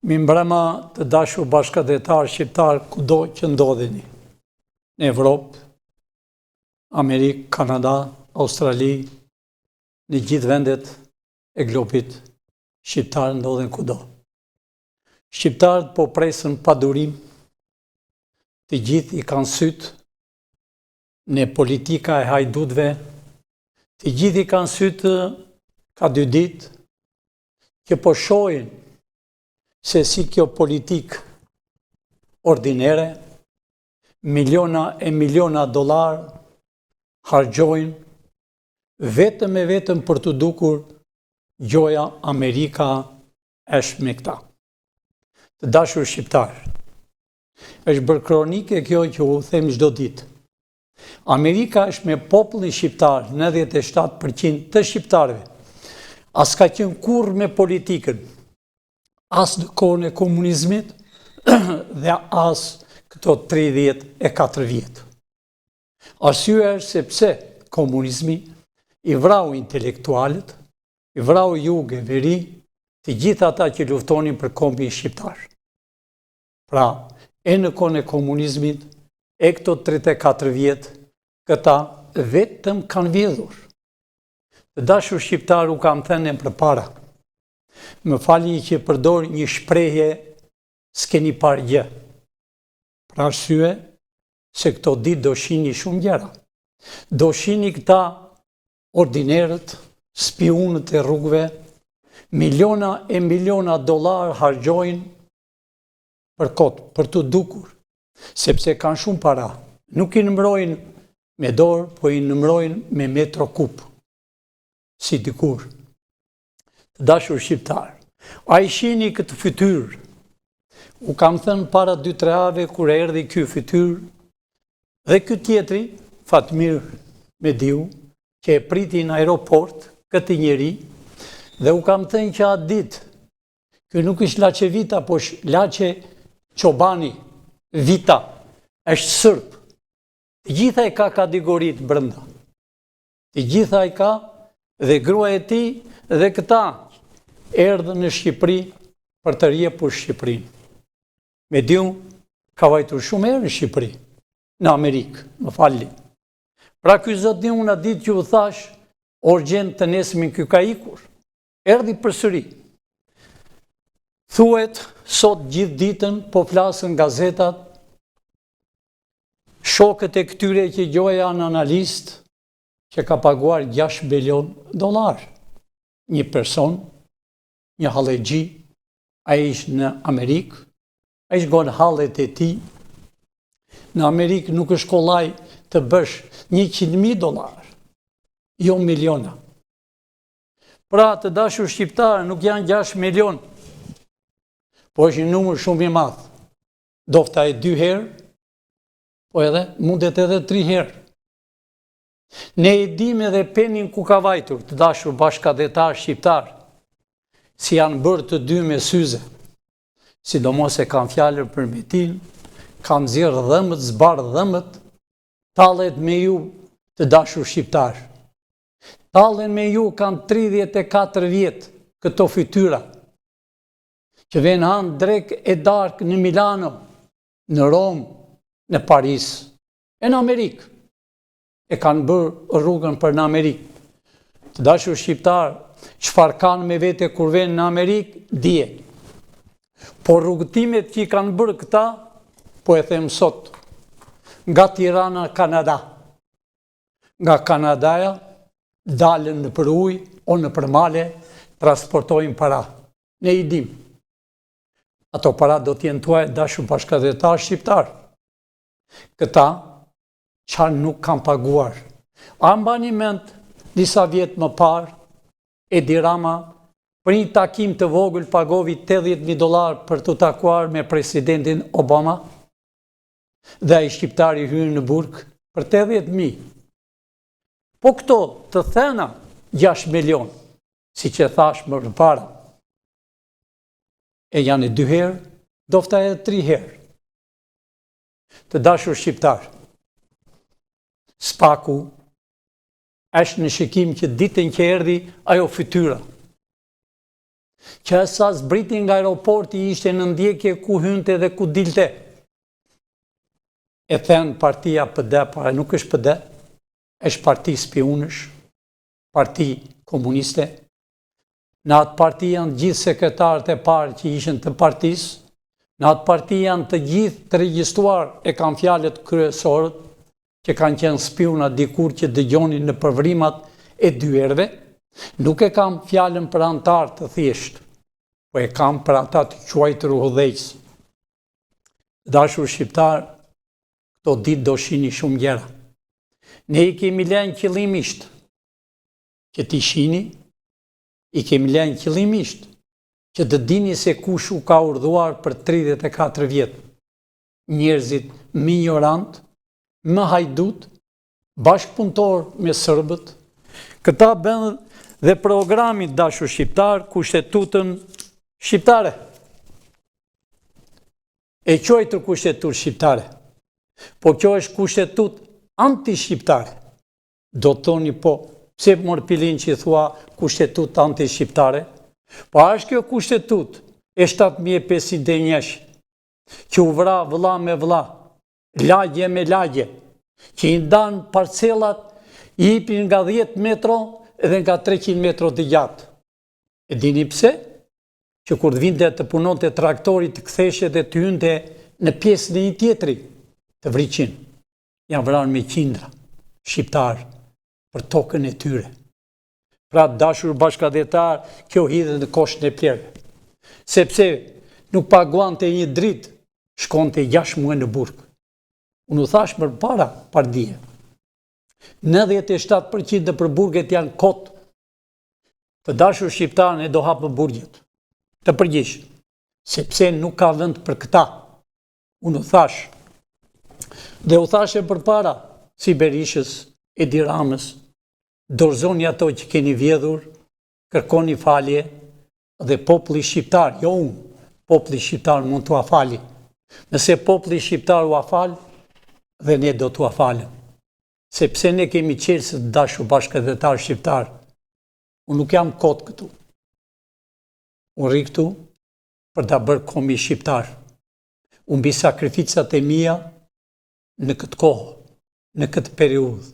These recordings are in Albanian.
Mi mbrëma të dashur bashkëdhetar shqiptar kudo që ndodheni, në Evropë, Amerikë, Kanada, Australi, në gjithë vendet e globit, shqiptarë ndodhen kudo. Shqiptarët po presën pa durim, të gjithë i kanë sytë në politika e hajdutve, të gjithë i kanë sytë ka 2 ditë, që po shohin se si kjo politik ordinere, miliona e miliona dollar hargjojnë vetëm e vetëm për të dukur gjoja Amerika është me këta. Të dashur shqiptar, është bërë kronike kjo që u them çdo ditë. Amerika është me popullin shqiptar, 97% të shqiptarëve, as ka qenë kurrë me politikën, as në kohën e komunizmit dhe as këto 34 vjetë. Arsyeja është sepse komunizmi i vrau intelektualët, i vrau jugë e veri, të gjithë ata që luftonin për kombin shqiptar. Pra, e në kohën e komunizmit, e këto 34 vjetë, këta vetëm kanë vjedhur. Të dashur shqiptar u kam thënë përpara. Më falni që përdor një shprehje s'keni parë gjë. Për arsye se këto ditë do shihni shumë gjëra. Do shihni këta ordinerët, spionët e rrugëve, miliona e miliona dollar hargjojnë për kot, për të dukur, sepse kanë shumë para. Nuk i nëmrojnë me dorë, po i nëmrojnë me metro kup, si dikur. Dashur shqiptar, a i shihni këtë fytyrë? U kam thënë para 2-3 javë kur erdhi ky fytyrë dhe ky tjetri, Fatmir Mediu, që e priti në aeroport këtë njeri, dhe u kam thënë që atë ditë, ky nuk është Laçe Vita, po është Laçe Çobani Vita, është sërb. Të gjitha i ka kategoritë brenda. Të gjitha i ka dhe gruaja e tij dhe këta erdhën në Shqipëri për të rjepur Shqipërinë. Mediu ka vajtur shumë herë në Shqipëri, në Amerikë, më falni. Pra ky zotni unë atë ditë që u thash, urgjent të nesëmin ky ka ikur, erdhi përsëri. Thuhet sot gjithë ditën po flasën gazetat, shokët e këtyre që gjoja janë analistë, që ka paguar $6 milion. Një person, një hallegji, a ishtë në Amerikë, a ishtë gonë hallet e ti. Në Amerikë nuk është kollaj të bësh $100,000, jo miliona. Pra të dashur shqiptarë nuk janë 6 milion, po është një numër shumë i madh. Dofta e 2 herë, po edhe mundet edhe 3 herë. Ne e dim edhe penin ku ka vajtur, të dashur bashkëdhetar shqiptar, si janë bërë të dy me syze, sidomos e kanë fjalër për Metin, kanë zirë dhëmët, zbarë dhëmët, tallet me ju të dashur shqiptar. Tallen me ju kanë 34 vjetë këto fytyra, që vjen hanë drek e darkë në Milano, në Romë, në Paris, e në Amerikë. E kanë bërë rrugën për në Amerikë. Të dashur shqiptar, çfarë kanë me vete kur vjen në Amerikë, dije. Po rrugëtimet që i kanë bërë këta, po e them sot, nga Tirana, Kanada. Nga Kanadaja, dalën në për ujë, o në për male, transportojnë para. Ne i dim. Ato para do t'jenë tuaj dashur bashkëdhetar shqiptar. Këta, qarë nuk kam paguar. A mbani mend disa vjetë më parë, Edi Rama, për një takim të vogël pagovi $80,000 për të takuar me presidentin Obama, dhe ai shqiptari hyrë në burg për 80.000. Po këto të thena 6 milion, si që thash më përpara, e janë 2 herë, dofta edhe 3 herë. Të dashur shqiptar, spaku është në shikim që ditën që erdhi ajo fytyra. që sa zbriti nga aeroporti ishte në ndjekje ku hynte dhe ku dilte. E thënë partia PD, para nuk është PD, është parti spionësh, parti komuniste. Në atë parti janë gjithë sekretarët e parë që ishën të partisë, në atë parti janë të gjithë të regjistruar e kanë fjalët kryesorët, që kanë qenë spiona dikur që dëgjonin në përvrimat e dyerve, nuk e kam fjalën për antar të thjeshtë, po e kam për ata të quajtur udhëheqës. Dashur shqiptar, këto ditë do shihni shumë gjëra. Ne i kemi lënë qëllimisht që t'i shihni, i kemi lënë qëllimisht që të dini se kush u ka urdhëruar për 34 vjet. Njerëzit më ignorant, më hajdut, bashkëpunëtor me serbët. Këta bën dhe programit dashur shqiptar Kushtetutën shqiptare. E quajtur kushtetutë shqiptare. Po kjo është kushtetutë anti-shqiptare. Do të thoni po, pse mor pilin që i thua kushtetutë anti-shqiptare? Po a është kjo kushtetutë e 7501, që u vra vëlla me vëlla, lagje me lagje, që i ndan parcelat, i hipin nga 10 metro edhe nga 300 metro të gjatë. E dini pse? Që kur vinte të punonte traktori të ktheshe dhe të hynte në pjesën e një tjetri, të vriqin. Janë vrarë me qindra, shqiptarë, për tokën e tyre. Pra dashur bashkëdhetar, kjo hidhe në koshën e plerëve. Sepse nuk paguante një dritë, shkonte 6 muaj në burg. Unë u thash për para pardije. 97% në për burget janë kotë. Të dashur shqiptarë ne do hapë burgjet. Të përgjish, sepse nuk ka vend për këta. Unë u thash, dhe u thash e për para, si Berishës, Edi Ramës, dorëzoni ato që keni vjedhur, kërkoni falje, dhe populli shqiptar, jo unë, populli shqiptar mund t'u afali. Nëse populli shqiptar u afal, dhe ne do t'u afalem. Sepse ne kemi qelës të dashur bashkëdhetar shqiptar. Unë nuk jam kot këtu. Unë ri këtu për ta bërë komi shqiptar. Unë mbi sakrificat e mia në këtë kohë, në këtë periudhë,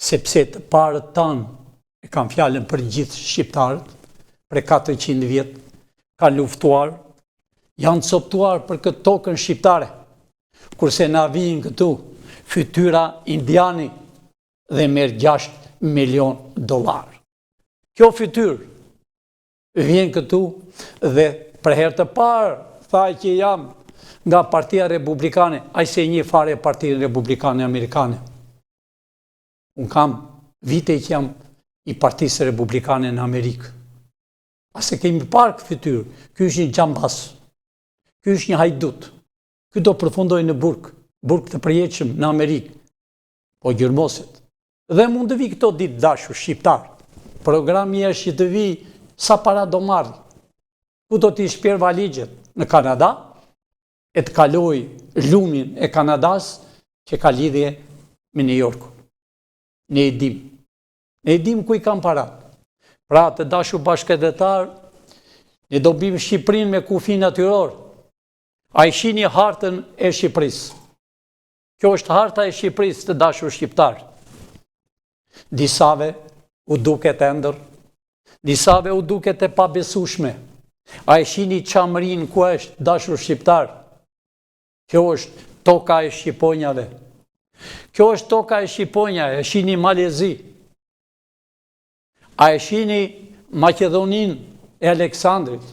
sepse të parët tanë e kam fjalën për gjithë shqiptarët, për 400 vjet, kanë luftuar, janë coptuar për këtë tokën shqiptare, kurse na vijnë këtu fytyra indiani dhe merr $6 milion. Kjo fytyrë vjen këtu dhe për herë të parë thaj që jam nga Partia Republikane, ai se një fare Partinë Republikane Amerikane. Unë kam vite që jam i Partisë Republikane në Amerikë. Ase kemi parë këtë fytyrë, ky është një gjambas, ky është një hajdut, ky do përfundoj në burg të përjetshëm në Amerikë, po gjërmoset. Dhe mund të vi këto ditë dashur shqiptar. Programi është që të vi sa para do marrë. Ku do t'i shpjer valigjet? Në Kanada, e të kaloj lumin e Kanadas që ka lidhje me New Yorku. Ne e dim ku i kam parat. Pra të dashur bashkëdhetar, ne do bim Shqipërinë me kufi natyror. A i shihni hartën e Shqipërisë. Kjo është harta e Shqipërisë të dashur shqiptar. Disave u duket ëndër, disave u duket e pabesueshme. A e shihni qamërinë ku është dashur shqiptar? Kjo është toka e shqiponjave. Kjo është toka e shqiponjave, e shihni Malezi. A e shihni Maqedoninë e Aleksandrit.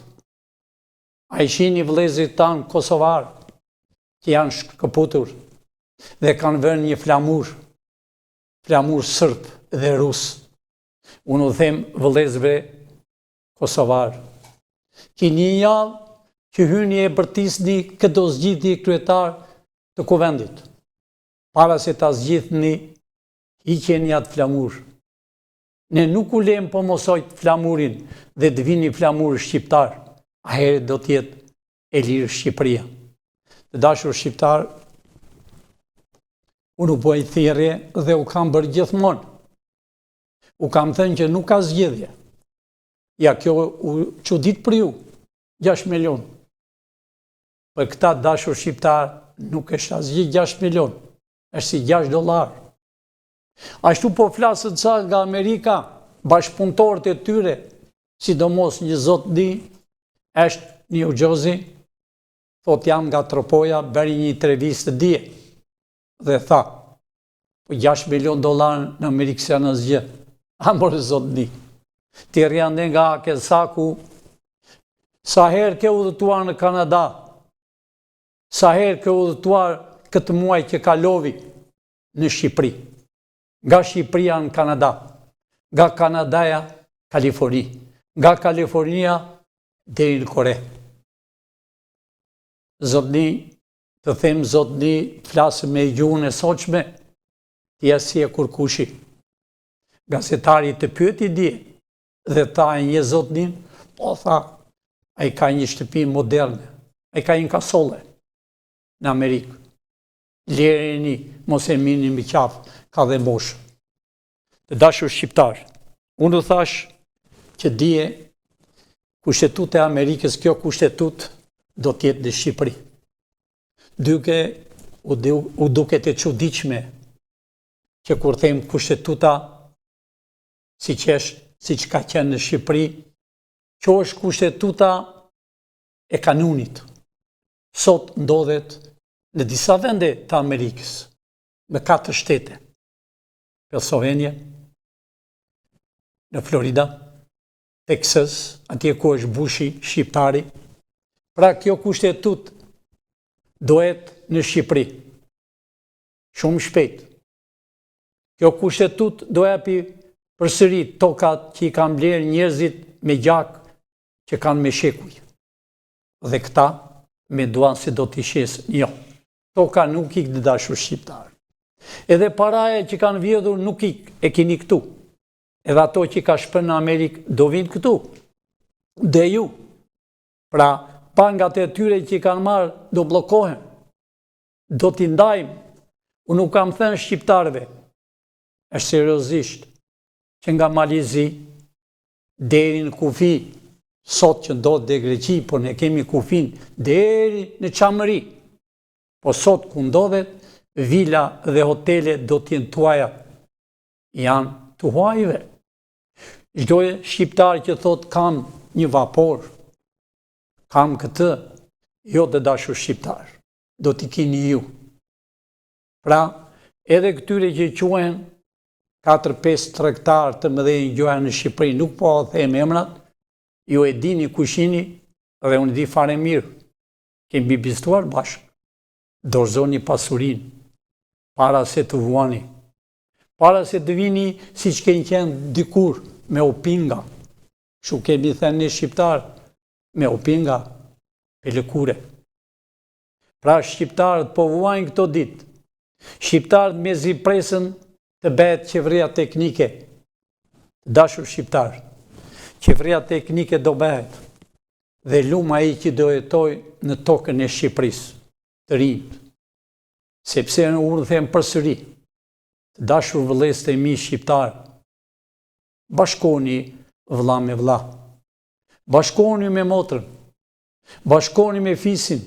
A e shihni vëllezërit tanë kosovar që janë shkëputur dhe kanë vënë një flamur sërb dhe rus. Unë u them vëllezërve kosovar. Kini një javë që hyni e bërtisni këto zgjidhje kryetar të kuvendit. Para se ta zgjidhni, hiqeni atë flamur. Ne nuk u lem po mosojt flamurin dhe të vini flamur shqiptar. A herë do tjetë e lirë Shqipëria. Të dashur shqiptar, unë u bëj thirrje dhe u kam bërë gjithmonë. U kam thënë që nuk ka zgjidhje. Ja, kjo u çudit për ju, 6 milion. Për këta dashur shqiptar nuk është asgjë 6 milion, është si $6. Ashtu po flasët ca nga Amerika, bashkëpunëtorët e tyre, sidomos një zotëni, është New Jersey, thot jam nga Tropoja, bëri një intervistë dje, dhe tha, po $6 milion në Amerikë se janë asgjë. Amore zotëni, ti rjanë nga Akesaku, sa herë ke udhëtuar në Kanada, sa herë ke udhëtuar këtë muaj që kalovi në Shqipëri, nga Shqipëria në Kanada, nga Kanadaja, Kaliforni, nga Kalifornia deri në Kore. Zotni, të them zotni, flasë me gjuhën e sotshme, ti si e kurkushi. Gazetari të pyeti dje, dhe tha e një zotnin, po tha, a i ka një shtëpi moderne, a i ka një kasole në Amerikë. Lereni, mos e mini më qafë, ka dhe moshë. Të dashur shqiptar, unë u thash që dje kushtetut e Amerikës, kjo kushtetut do tjetë në Shqipëri. U duket e çuditshme që kur them kushtetuta si që ka qenë në Shqipëri, që është kushtetuta e kanunit. Sot ndodhet në disa vende të Amerikës, me 4 shtete, Pennsylvania, në Florida, Texas, atje ku është Bushi shqiptari. Pra kjo kushtetut dohet në Shqipëri, shumë shpejt. Kjo kushtetut do japi përsëri tokat që i kanë blerë njerëzit me gjak që kanë me shekuj. Dhe këta me duan se do t'i shes, jo. Toka nuk ik në dashur shqiptar. Edhe paraja që kanë vjedhur nuk ik, e kini këtu. Edhe ato që ka shpën në Amerikë do vinë këtu. Dhe ju. Pra, pangat e tyre që i kanë marë do blokohen. Do t'i ndajmë. Unë nuk kam thënë shqiptarve, është seriozisht, që nga Malizi, deri në Kufi, sot që ndodhë dhe Greqi, por ne kemi Kufin, deri në Qamëri. Po sot ku ndodhet, vila dhe hotele do t'jenë tuaja. Janë të huajve. Çdo shqiptar që thot kam një vapor, kam këtë, jo të dashur shqiptar, do t'i kini ju. Pra, edhe këtyre që quhen 4-5 tregtar të mëdhenj gjoja në Shqipëri, nuk po them emrat, ju e dini kushini dhe unë di fare mirë. Kemi bistuar bashkë. Dorëzoni pasurin, para se të vuani, para se të vini si që keni qenë dikur me opinga, shu kemi thënë një shqiptar, me opinga, pelëkure. Pra shqiptarët po vuajnë këto ditë, shqiptarët me zipresën të bëhet qeveria teknike, dashur shqiptar, qeveria teknike do bëhet, dhe luma i që do jetoj në tokën e Shqipërisë. Të rinjt, sepse në urë them përsëri, të dashur vëllezër e mi shqiptar, bashkoni vëlla me vëlla, bashkoni me motrën, bashkoni me fisin,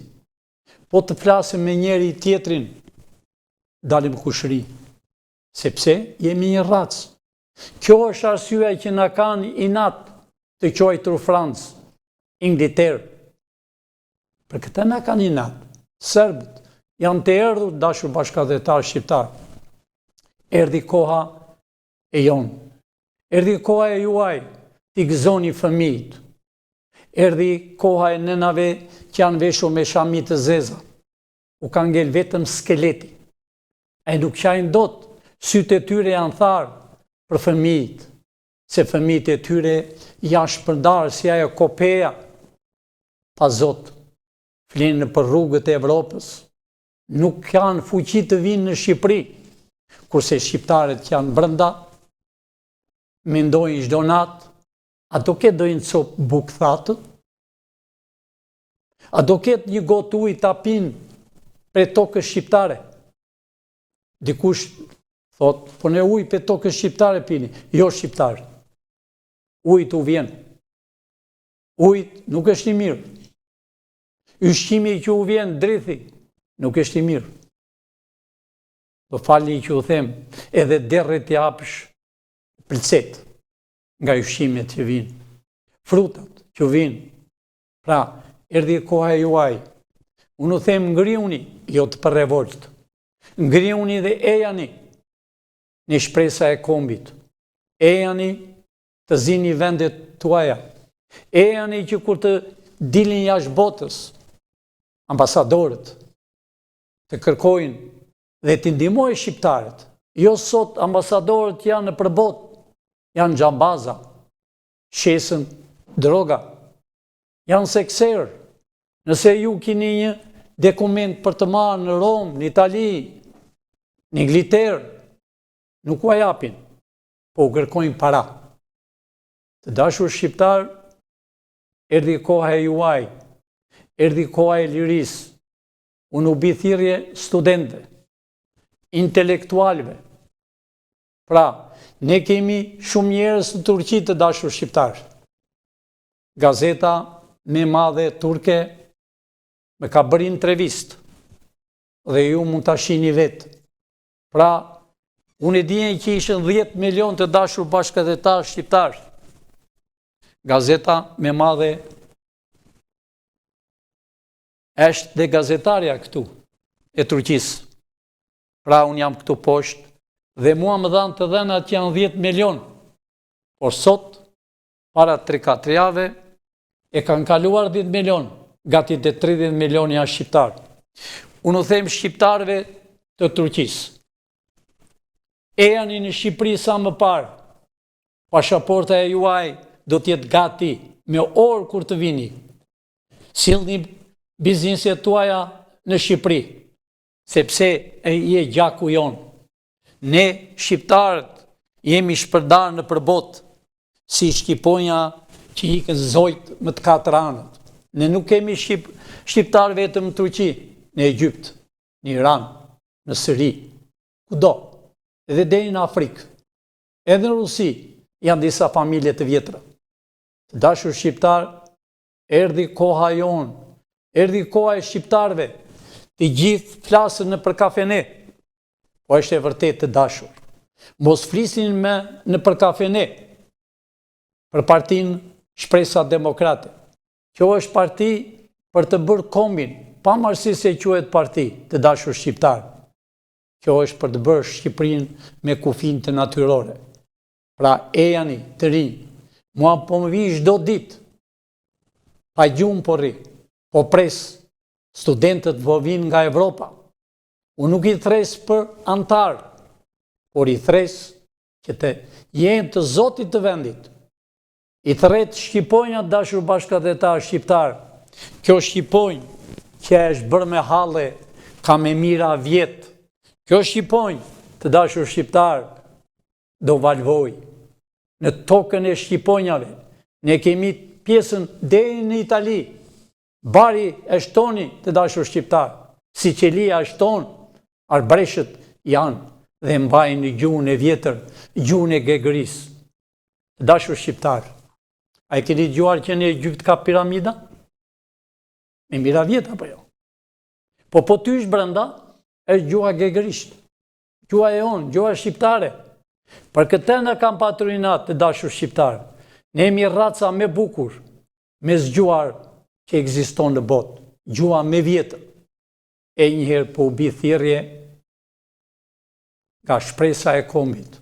po të flasim me njeri tjetrin, dalim kushëri, sepse jemi një racë. Kjo është arsyeja që na kanë inat të quajtur Francë, Ingilterë. Për këtë na kanë inat. Serbët janë të erdhur, dashur bashkëdhetar shqiptar. Erdhi koha e jonë. Erdhi koha e juaj t'i gëzoni fëmijët. Erdhi koha e nënave që janë veshur me shami të zeza. U kanë ngel vetëm skeleti. E nuk qajnë dot, sytë e tyre janë tharë për fëmijët, se fëmijët e tyre janë shpërndarë si ajo kopeja pa Zot. Flinë për rrugët e Evropës, nuk kanë fuqi të vinë në Shqipëri, kurse shqiptarët që janë brenda, mendojnë çdo natë, a do ketë dojnë copë bukë thatë? A do ketë një gotë ujë ta pinë për tokës shqiptare? Dikush thot, po ne ujë për tokës shqiptare pini, jo shqiptarë. Ujë t'u vjen, Ujt nuk është i mirë. Ushqimi që u vjen drithi nuk është i mirë. Do falni që u them, edhe derrit t'i hapësh plëcet nga ushqimet që vinë, frutat që vinë. Pra, erdhi koha juaj. Unë u them ngriuni, jo të për revolt. Ngriuni dhe ejani një shpresa e kombit. Ejani të zini vendet tuaja. Ejani që kur të dilin jashtë botës, ambasadorët të kërkojnë dhe të ndihmoj shqiptarët. Jo sot ambasadorët janë në përbot, janë xhambaza, shesën droga, janë sekserë. Nëse ju kini një dokument për të marrë në Romë, në Itali, në Ingliterë, nuk u japin, po u kërkojnë para. Të dashur shqiptar, erdhi koha e juaj, erdhi koha e lirisë. Unë u bi thirrje studentëve, intelektualve. Pra, ne kemi shumë njerëz në Turqi të dashur shqiptar. Gazeta më madhe turke me ka bërë intervistë dhe ju mund ta shihni vetë. Pra, unë e dijen që ishin 10 milion të dashur bashkëdhetar shqiptar. Gazeta më madhe është dhe gazetarja këtu e Turqisë. Pra, unë jam këtu poshtë dhe mua më dhanë të dhenat janë 10 milion. Por sot, para 3-4 jave, e kanë kaluar 10 milion, gati të 30 milion janë shqiptarë. Unë u them shqiptarëve të Turqisë. Ejani në Shqipëri sa më parë, pasaporta e juaj do t'jetë gati me orë kur të vini. Sillni bizneset tuaja në Shqipëri, sepse je gjaku jonë. Ne, shqiptarët, jemi shpërdarë në përbot, si shqiponja që ikën zojt më të 4 anët. Ne nuk kemi shqiptarë vetëm në Turqi, në Egypt, në Iran, në Siri, kudo, edhe deri në Afrikë, edhe në Rusi, janë disa familje të vjetra. Të dashur shqiptar, erdhi koha jonë, erdhi koha e shqiptarëve, të gjithë flasën në për kafene, po është e vërtet të dashur. Mos flisin me në për kafene, për partinë Shpresa Demokrate. Kjo është parti për të bërë kombin, pa marrësi se quhet parti të dashur shqiptar. Kjo është për të bërë Shqipërinë me kufijnë të natyrore. Pra, ejani të rinj, mua po më vi çdo ditë, pa gjumë po rri, po pres studentët po vinë nga Evropa. Unë nuk i thres për antar, por i thres që të jenë të zotit të vendit. I thret Shqiponja dashur bashkëdhetar shqiptar. Kjo Shqiponjë që është bërë me halle, ka me mira vjetë. Kjo Shqiponjë të dashur shqiptar do valvoj. Në tokën e Shqiponjave, ne kemi pjesën deri në Itali. Bari është toni të dashur shqiptar. Siçelia është tonë, arbreshët janë dhe mbajnë gjuhën e vjetër, gjuhën e gegërisë. Të dashur shqiptar, a e keni dëgjuar që në Egypt ka piramida? Me mira vjet apo jo? Po tysh brenda është gjuha gegërisht. Gjuha e onë, gjuha shqiptare. Për këtë na kam patronat të dashur shqiptar. Ne jemi raca me bukur, me zgjuar që ekziston në botë. Gjuha me vjetër. E njëherë po u bi thirrje nga Shpresa e kombit.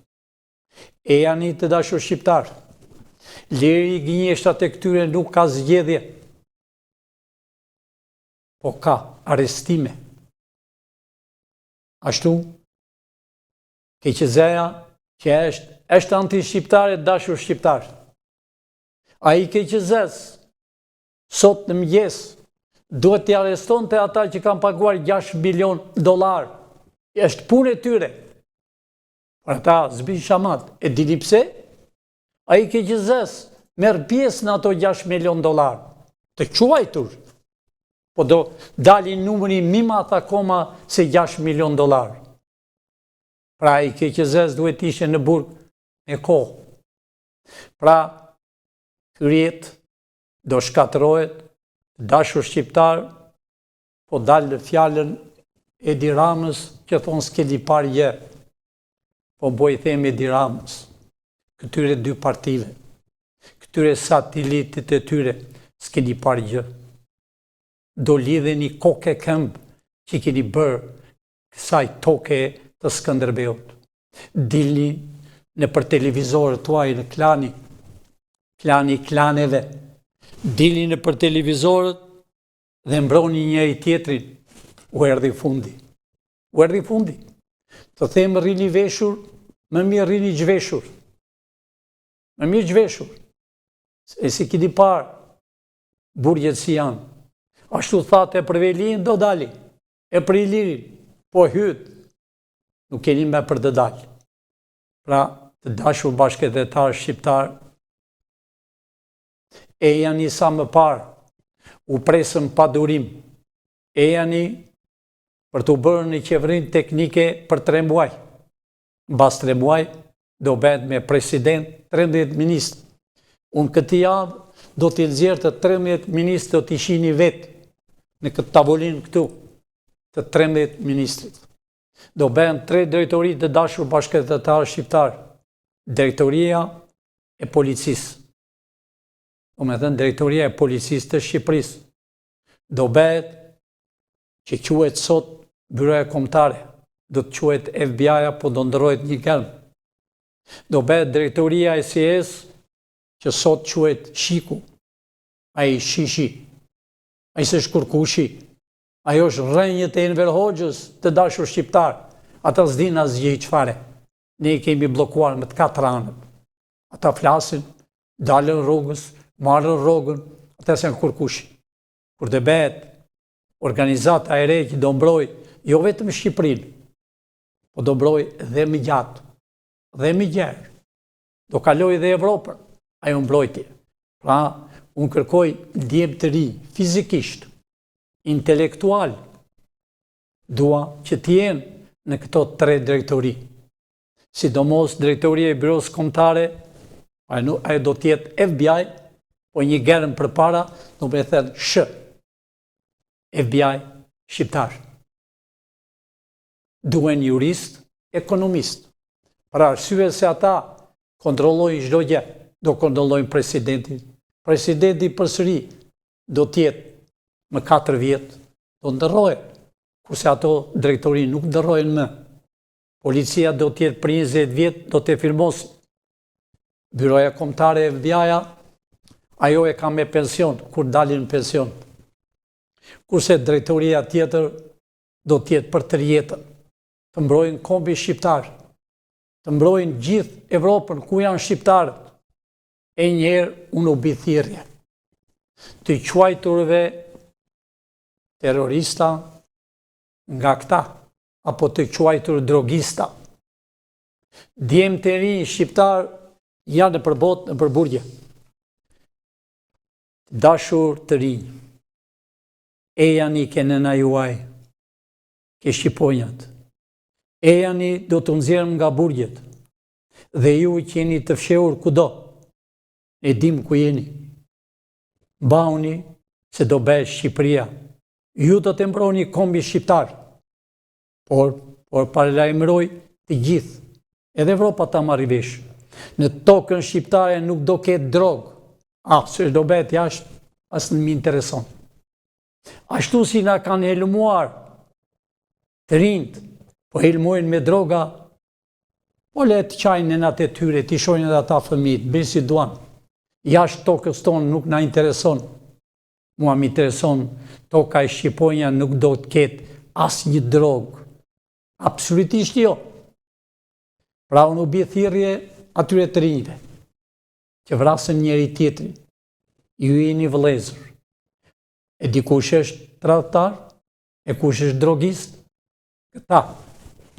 E janë të dashur shqiptar. Leri i gënjeshtat e këtyre nuk ka zgjedhje, po ka arrestime. Ashtu, keqezeja që është anti-shqiptare dashur shqiptar. Ai keqezes, sot në mëngjes, duhet t'i arreston të ata që kanë paguar $6 milion. Është punë e tyre. Për ata zbi shamat. E dini pse? A i keqezes merë pjesë në ato $6 milion. Të quajtur. Po do dalin numëri mimat akoma se $6 milion. Pra i keqezes duhet ishe në burg me kohë. Pra, kryet do shkatërohet, dashur shqiptar, po dalë fjallën Edi Ramës që thonë s'keli parë gjë, po boj themi Edi Ramës, këtyre dy partive, këtyre satelitit e tyre, s'keli parë gjë. Do lidhe një koke këmbë që keni bërë kësaj toke të Skënderbeut. Dilni në për televizorët tuaj në klani klaneve, dilni në për televizorët dhe mbroni njëri tjetrin, u erdhi fundi. U erdhi fundi. Të themë rrini veshur, më mirë rrini gjveshur. Më mirë gjveshur. E si kini parë, burgjet si janë. Ashtu thate për Velin do dali, e për Ilirin, po hyt, nuk keni me për të dalë. Pra, të dashur bashkëdhetar shqiptar, e janë sa më parë, u presën pa durim, e janë për të bërë një qeverin teknike për 3 muaj. Mbas 3 muaj, do bëhet me president 13 ministrë. Unë këti javë, do t'i nxjerr të 13 ministrë do t'i shihni vetë në këtë tavolinë këtu, të 13 ministrit. Do bëhen 3 drejtori të dashur bashkëdhetar shqiptar. Drejtoria e policisë. Do me thënë drejtoria e policisë të Shqipërisë. Do bëhet që quhet sot byroja kombëtare, do të quhet FBI-ja, po do ndërrohet një kelm. Do bëhet drejtoria e SIS, që sot quhet Shiku, ai Shishi, ai se shkurkushi, ajo është rrënjët e Enver Hoxhës të dashur shqiptar, ata s'din asgjë çfarë. Ne i kemi bllokuar me të 4 anët. Ata flasin, dalën rrugës, marrën rrogën, ata janë kurkushi. Kur të bëhet organizata e re që do mbroj jo vetëm Shqipërinë, po do mbroj dhe më gjatë, dhe më gjerë. Do kaloj dhe Evropën, ajo mbrojtje. Pra, unë kërkoj ndjem të ri, fizikisht, intelektual, dua që t'jenë në këto 3 drejtori. Sidomos drejtoria e Byros Kombëtare, ajo do t'jetë FBI, po një gerën përpara, do me thënë FBI shqiptar. Duen jurist, ekonomist. Pra arsye se ata kontrollojnë çdo gjë, do kontrollojnë presidentin. Presidenti përsëri do t'jetë më 4 vjet, do ndërrohet, kurse ato drejtori nuk ndërrohen më. Policia do t'jetë për 20 vjet, do të firmos. Byroja kombëtare e FBI-ja, ajo e ka me pension, kur dalin në pension. Kurse drejtoria tjetër do t'jetë për të jetën, të mbrojnë kombi shqiptar, të mbrojnë gjithë Evropën ku janë shqiptarët. E njerë unë u bi thirrje të quajturve terrorista nga këta, apo të quajtur drogista. Djemë të rinj shqiptar janë në përbot në përburgje. Dashur të rinj, e janë i kenena juaj, ke shqiponjat, e janë i do të nxjerrëm nga burgjet, dhe ju që jeni të fshehur kudo, e dim ku jeni. Bauni se do bëhet Shqipëria. Ju do të mbroni kombi shqiptar, por paralajmëroj të gjithë, edhe Evropa ta marrë vesh. Në tokën shqiptare nuk do ketë drogë. Se do bëhet jashtë, as në më intereson. Ashtu si na kanë helmuar të rinjt, po helmojnë me droga, po le të qajnë në atë tyre, të shojnë edhe ata fëmijët, bëjnë si duan. Jashtë tokës tonë nuk na intereson. Mua më intereson toka e Shqiponja, nuk do të ketë as një drogë. Absolutisht jo. Pra unë u bie thirrje atyre të rinjve, që vrasën njëri tjetrin, ju jeni vëllezër. E dikush është tradhtar, e kush është drogist. Këta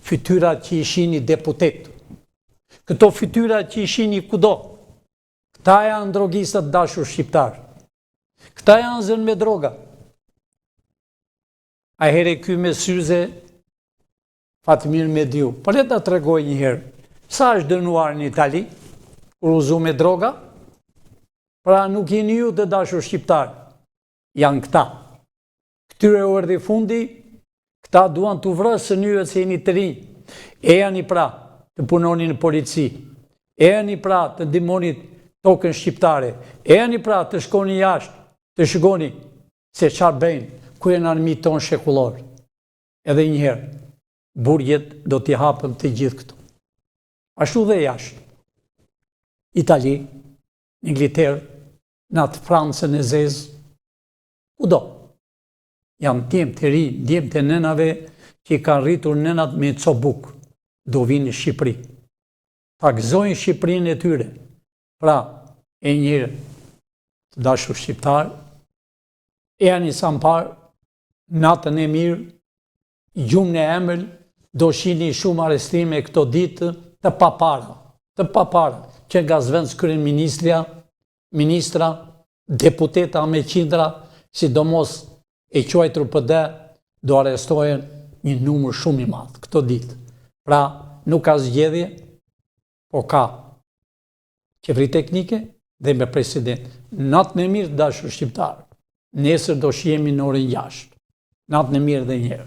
fytyrat që i shihni deputet, këto fytyrat që i shihni kudo, këta janë drogistat dashur shqiptar. Këta janë zënë me droga. A here ky me syze, Fatmir Mediu, po le ta tregoj një herë, sa është dënuar në Itali, kur uzu me droga? Pra nuk jeni ju të dashur shqiptar, janë këta. Këtyre u erdhi fundi, këta duan të vrasën ju se jeni të rinj. Ejani pra të punoni në polici, ejani pra të ndihmoni tokën shqiptare, ejani pra të shkoni jashtë, të shikoni se çfarë bëjnë, ku janë armiqtë tonë shekullor. Edhe njëherë, burgjet do t'i hapëm të gjithë këtu. Ashtu dhe jashtë. Itali, Ingilterë, në atë Francën e zezë, kudo. Janë djemë të ri, djemë të nënave që i kanë rritur nënat me cobuk, do vinë në Shqipëri. Ta gëzojnë Shqipërinë e tyre. Pra, e njërë të dashur shqiptar, e janë i sampar, natën e mirë, gjumë në emël, do shini shumë arestime këto ditë të papara, që nga zvends ministra, deputeta me qindra, sidomos e quajtur PD, do arestohen një numër shumë i madh këto ditë. Pra, nuk ka zgjedhje, po ka qeveri teknike dhe me president. Natën e mirë, dashur shqiptar. Nesër do shihemi në orën 6. Natën e mirë dhe njëherë.